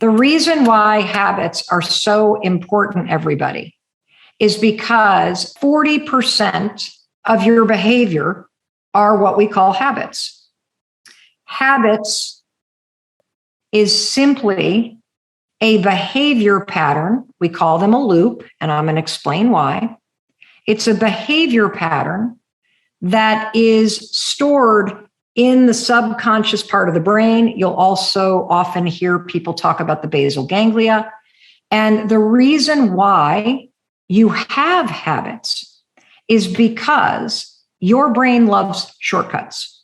The reason why habits are so important, everybody, is because 40% of your behavior are what we call habits. Habits is simply a behavior pattern. We call them a loop, and I'm going to explain why. It's a behavior pattern that is stored in the subconscious part of the brain. You'll also often hear people talk about the basal ganglia. And the reason why you have habits is because your brain loves shortcuts.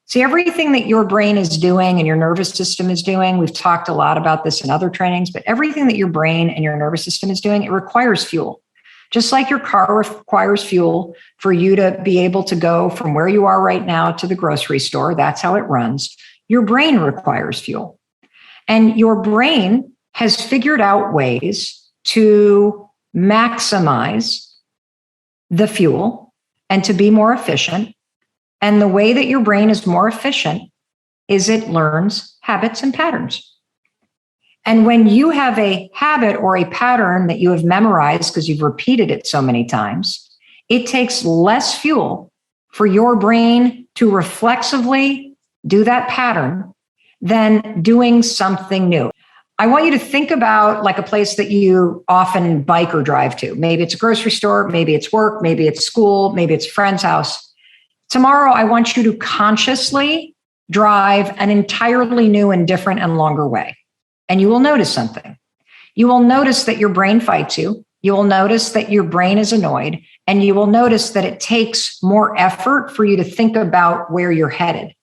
See, everything that your brain is doing and your nervous system is doing, we've talked a lot about this in other trainings, but everything that your brain and your nervous system is doing, it requires fuel. Just like your car requires fuel for you to be able to go from where you are right now to the grocery store, that's how it runs. Your brain requires fuel. And your brain has figured out ways to maximize the fuel and to be more efficient. And the way that your brain is more efficient is it learns habits and patterns. And when you have a habit or a pattern that you have memorized because you've repeated it so many times, it takes less fuel for your brain to reflexively do that pattern than doing something new. I want you to think about like a place that you often bike or drive to. Maybe it's a grocery store, maybe it's work, maybe it's school, maybe it's a friend's house. Tomorrow, I want you to consciously drive an entirely new and different and longer way. And you will notice something. You will notice that your brain fights you. You will notice that your brain is annoyed. And you will notice that it takes more effort for you to think about where you're headed.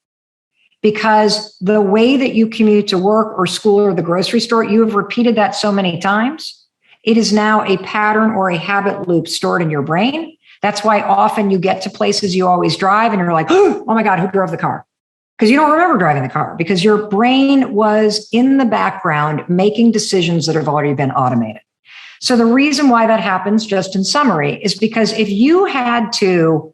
Because the way that you commute to work or school or the grocery store, you have repeated that so many times. It is now a pattern or a habit loop stored in your brain. That's why often you get to places you always drive and you're like, oh my God, who drove the car? Because you don't remember driving the car because your brain was in the background making decisions that have already been automated. So the reason why that happens, just in summary, is because if you had to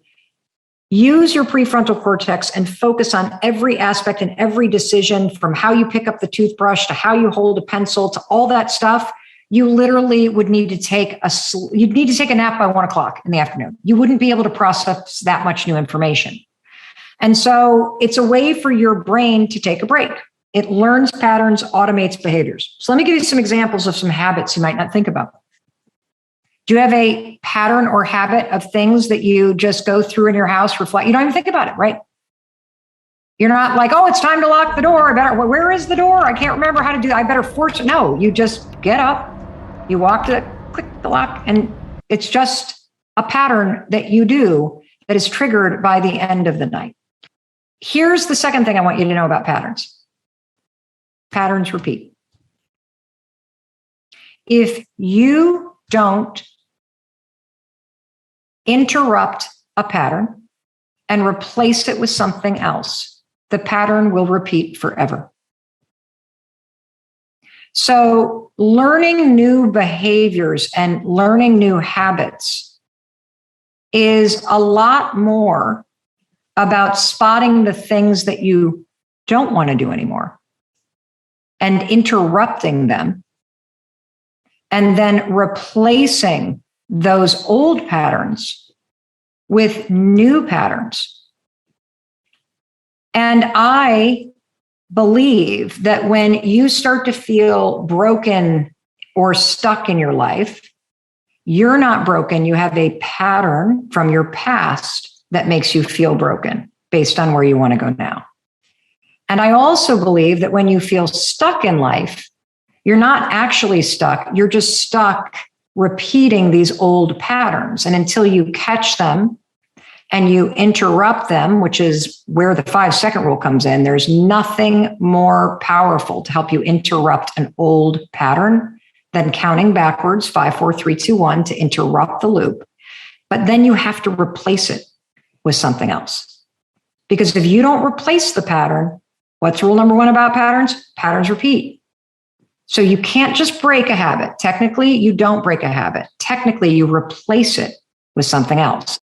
use your prefrontal cortex and focus on every aspect and every decision from how you pick up the toothbrush to how you hold a pencil to all that stuff, you literally would need to take a nap by 1 o'clock in the afternoon. You wouldn't be able to process that much new information. And so it's a way for your brain to take a break. It learns patterns, automates behaviors. So let me give you some examples of some habits you might not think about. Do you have a pattern or habit of things that you just go through in your house, reflect? You don't even think about it, right? You're not like, oh, it's time to lock the door. Where is the door? I can't remember how to do that. I better force it. No, you just get up, you walk to it, click the lock, and it's just a pattern that you do that is triggered by the end of the night. Here's the second thing I want you to know about patterns. Patterns repeat. If you don't interrupt a pattern and replace it with something else, the pattern will repeat forever. So learning new behaviors and learning new habits is a lot more about spotting the things that you don't want to do anymore and interrupting them and then replacing those old patterns with new patterns. And I believe that when you start to feel broken or stuck in your life, you're not broken. You have a pattern from your past that makes you feel broken based on where you want to go now. And I also believe that when you feel stuck in life, you're not actually stuck. You're just stuck repeating these old patterns. And until you catch them and you interrupt them, which is where the 5-second rule comes in, there's nothing more powerful to help you interrupt an old pattern than counting backwards, 5, 4, 3, 2, 1 to interrupt the loop. But then you have to replace it with something else. Because if you don't replace the pattern, what's rule number 1 about patterns? Patterns repeat. So you can't just break a habit. Technically, you don't break a habit. Technically, you replace it with something else.